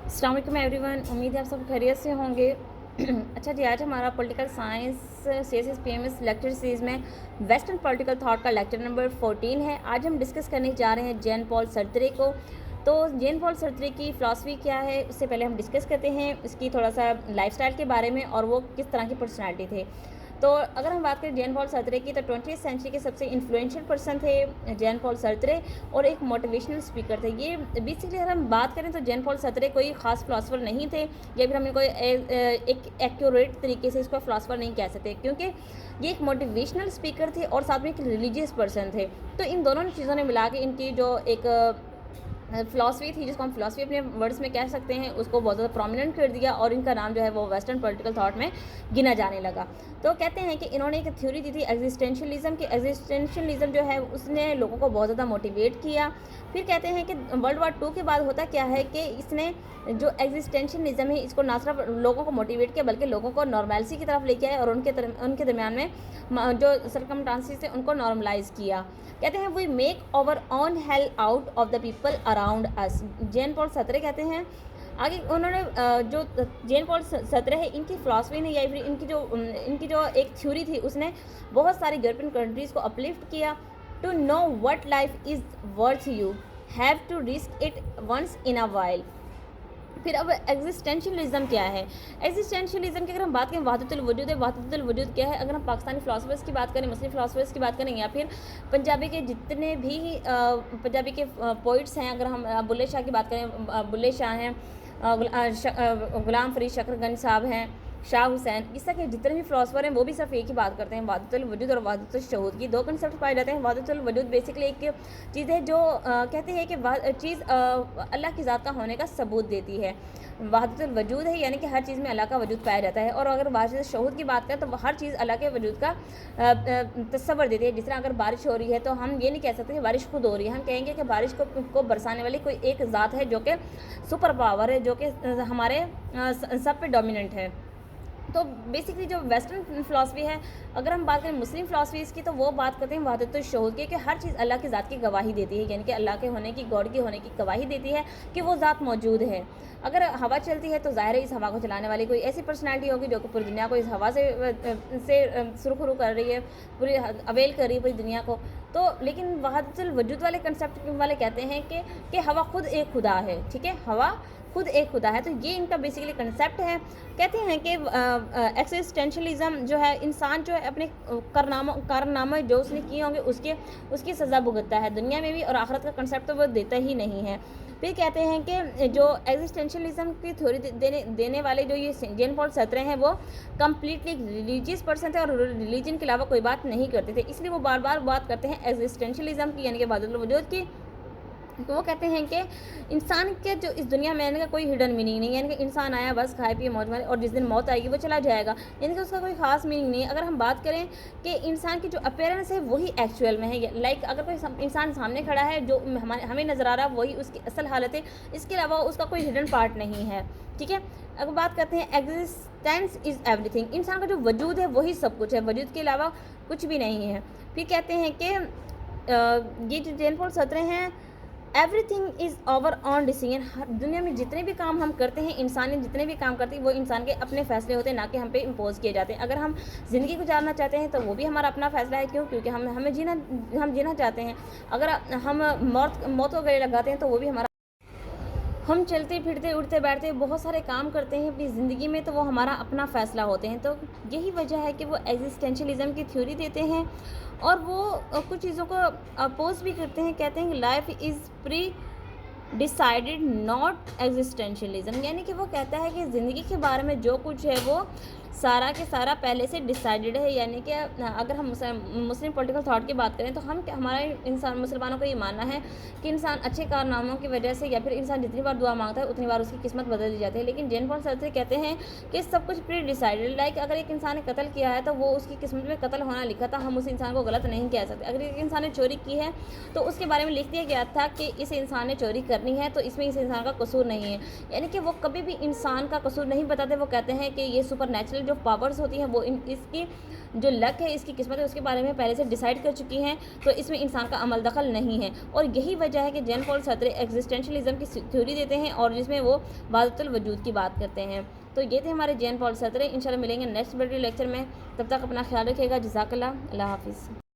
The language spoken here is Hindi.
अस्सलाम वालेकुम एवरीवन। उम्मीद है आप सब खैरियत से होंगे। अच्छा जी, आज हमारा political science CSS lecture series में वेस्टर्न पॉलिटिकल थॉट का लेक्चर नंबर 14 है। आज हम डिस्कस करने जा रहे हैं जैन पॉल सार्त्रे को। तो जैन पॉल सार्त्रे की फ़िलासफ़ी क्या है, उससे पहले हम डिस्कस करते हैं इसकी थोड़ा सा लाइफस्टाइल के बारे में और वो किस तरह की पर्सनैलिटी थे। तो अगर हम बात करें जैन पॉल सार्त्रे की, तो 20वीं सेंचुरी के सबसे इन्फ्लुएंशियल पर्सन थे जैन पॉल सार्त्रे और एक मोटिवेशनल स्पीकर थे। ये बेसिकली अगर हम बात करें तो जैन पॉल सार्त्रे कोई ख़ास फ़िलासफ़र नहीं थे, या फिर हमें कोई एक एक्यूरेट तरीके से इसको फ़िलासफ़र नहीं कह सकते, क्योंकि ये एक मोटिवेशनल स्पीकर थे और साथ में एक रिलीजियस पर्सन थे। तो इन दोनों चीज़ों ने मिला के इनकी जो एक फ़िलासफ़ी थी, जिसको हम फ़िलासफ़ी अपने वर्ड्स में कह सकते हैं, उसको बहुत ज़्यादा प्रोमिनेंट कर दिया और इनका नाम जो है वो वेस्टर्न पॉलिटिकल थॉट में गिना जाने लगा। तो कहते हैं कि इन्होंने एक थ्योरी दी थी एग्जिस्टेंशियलिज्म की। एग्जिस्टेंशियलिज्म जो है उसने लोगों को बहुत ज़्यादा मोटिवेट किया। फिर कहते हैं कि वर्ल्ड वार 2 के बाद होता क्या है कि इसने जो एग्जिस्टेंशियलिज्म है इसको ना सिर्फ लोगों को मोटिवेट किया, बल्कि लोगों को नॉर्मलिटी की तरफ लेके आए और उनके दरमियान में जो सर्कमस्टांसेस थे उनको नॉर्मलाइज़ किया। कहते हैं we make our own hell out of the people around us. Jean Paul Sartre कहते हैं आगे उन्होंने जो जैन पॉल सार्त्रे है, इनकी फ़िलासफ़ी ने या फिर इनकी जो एक थ्योरी थी उसने बहुत सारी यूरोपियन कंट्रीज़ को अपलिफ्ट किया। To know what life is worth you have to risk it once in a while. फिर अब एग्जिस्टेंशियलिज्म क्या है? एग्जिस्टेंशियलिज्म की अगर हम बात करें, वहदतुल वजूद है। वहदतुल वजूद क्या है? अगर हम पाकिस्तानी फ़िलासफ़र्स की बात करें, मुस्लिम फ़िलासफ़र्स की बात करें, या फिर पंजाबी के जितने भी पंजाबी के पोइट्स हैं, अगर हम बुल्ले शाह की बात करें, बुल्ले शाह हैं, गुलाम फ़रीद शकरगंज साहब हैं, शाह हुसैन, इस तरह के जितने भी फ़िलासफ़र हैं वो भी सिर्फ एक ही बात करते हैं, वहदतुल वजूद और वहदतुल शहूद की। दो कंसेप्ट पाए जाते हैं। वहदतुल वजूद बेसिकली एक चीज़ है जो कहते हैं कि वह चीज़ अल्लाह की ज़ात का होने का सबूत देती है। वहदतुल वजूद है यानी कि हर चीज़ में अल्लाह का वजूद पाया जाता है। और अगर वहदतुल शहूद की बात करें तो हर चीज़ अल्लाह के वजूद का तस्वर देती है। जिस तरह अगर बारिश हो रही है तो हम ये नहीं कह सकते कि बारिश खुद हो रही है, हम कहेंगे कि बारिश को बरसाने वाली कोई एक ज़ात है जो कि सुपर पावर है, जो कि हमारे सब पे डोमिनेंट है। तो बेसिकली जो वेस्टर्न फ़िलासफ़ी है, अगर हम बात करें मुस्लिम फ़िलासफ़ीज़ की, तो वो बात करते हैं वहदतुल शहूद की, कि हर चीज़ अल्लाह की ज़ात की गवाही देती है, यानी कि अल्लाह के होने की, गॉड के होने की गवाही देती है कि वो ज़ात मौजूद है। अगर हवा चलती है तो ज़ाहिर है इस हवा को चलाने वाली कोई ऐसी पर्सनैलिटी होगी जो कि पूरी दुनिया को इस हवा से सुरखुरु कर रही है, पूरी अवेल कर रही है पूरी दुनिया को। तो लेकिन वहदतुल वजूद वाले कंसेप्ट वाले कहते हैं कि हवा खुद एक खुदा है, ठीक है, हवा खुद एक खुदा है। तो ये इनका बेसिकली कंसेप्ट है। कहते हैं कि एक्सिस्टेंशियलिज्म जो है, इंसान जो है अपने कारनामे जो उसने किए होंगे उसकी सज़ा भुगतता है दुनिया में भी, और आखिरत का कंसेप्ट तो वो देता ही नहीं है। फिर कहते हैं कि जो एग्जिस्टेंशियलिज्म की थ्योरी देने वाले जो ये जैन पॉल सार्त्रे हैं, वो कम्प्लीटली रिलीजियस पर्सन थे और रिलीजन के अलावा कोई बात नहीं करते थे, इसलिए वो बार बार बात करते हैं एग्जिस्टेंशियलिज्म की, यानी कि वहदतुल वजूद की। तो वो कहते हैं कि इंसान के जो इस दुनिया में आने का कोई हिडन मीनिंग नहीं है, यानी कि इंसान आया बस खाए पिए मौज मारे और जिस दिन मौत आएगी वो चला जाएगा, यानी कि उसका कोई ख़ास मीनिंग नहीं है। अगर हम बात करें कि इंसान की जो अपीयरेंस है वही एक्चुअल में है, लाइक अगर कोई इंसान सामने खड़ा है जो हमें नज़र आ रहा है वही उसकी असल हालत है, इसके अलावा उसका कोई हिडन पार्ट नहीं है, ठीक है। अगर बात करते हैं एग्जिस्टेंस इज़ एवरीथिंग, इंसान का जो वजूद है वही सब कुछ है, वजूद के अलावा कुछ भी नहीं है। फिर कहते हैं कि ये जो जैन पॉल सार्त्रे हैं, everything is our own decision. हर दुनिया में जितने भी काम हम करते हैं, इंसानियत जितने भी काम करती है, वो इंसान के अपने फ़ैसले होते हैं, ना कि हम पे इम्पोज़ किए जाते हैं। अगर हम ज़िंदगी गुजारना चाहते हैं तो वो भी हमारा अपना फ़ैसला है। क्यों? क्योंकि हम जीना चाहते हैं। अगर हम मौत को गले लगाते हैं तो वो भी हमारा, हम चलते फिरते उठते बैठते बहुत सारे काम करते हैं अपनी ज़िंदगी में, तो वो हमारा अपना फ़ैसला होते हैं। तो यही वजह है कि वो एग्जिस्टेंशियलिज्म की थ्योरी देते हैं और वो कुछ चीज़ों को अपोज भी करते हैं। कहते हैं कि life is pre decided not existentialism, यानी कि वो कहता है कि ज़िंदगी के बारे में जो कुछ है वो सारा के सारा पहले से डिसाइडेड है। यानी कि अगर हम मुस्लिम पॉलिटिकल थॉट की बात करें तो हमारा इंसान मुसलमानों को ये मानना है कि इंसान अच्छे कारनामों की वजह से या फिर इंसान जितनी बार दुआ मांगता है उतनी बार उसकी किस्मत बदल दी जाती है। लेकिन जैन पॉल सार्त्रे कहते हैं कि सब कुछ प्री डिसाइडेड, लाइक अगर एक इंसान ने कत्ल किया है तो वो उसकी किस्मत में कत्ल होना लिखा था, हम उस इंसान को गलत नहीं कह सकते। अगर एक इंसान ने चोरी की है तो उसके बारे में लिख दिया गया था कि इस इंसान ने चोरी करनी है तो इसमें इस इंसान का कसूर नहीं है, यानी कि वो कभी भी इंसान का कसूर नहीं बताते। वो कहते हैं कि ये सुपर नेचुरल मुतल्लिक़ जो पावर्स होती हैं वो इसकी जो लक है, इसकी किस्मत है, उसके बारे में पहले से डिसाइड कर चुकी हैं, तो इसमें इंसान का अमल दखल नहीं है। और यही वजह है कि जॉन पॉल सार्त्रे एग्जिस्टेंशलिज्म की थ्योरी देते हैं और जिसमें वो वाहदतुल वजूद की बात करते हैं। तो ये थे हमारे जॉन पॉल सार्त्रे। इंशाल्लाह मिलेंगे नेक्स्ट वीडियो लेक्चर में, तब तक अपना ख्याल रखिएगा। जज़ाकल्लाह, अल्लाह हाफ़िज़।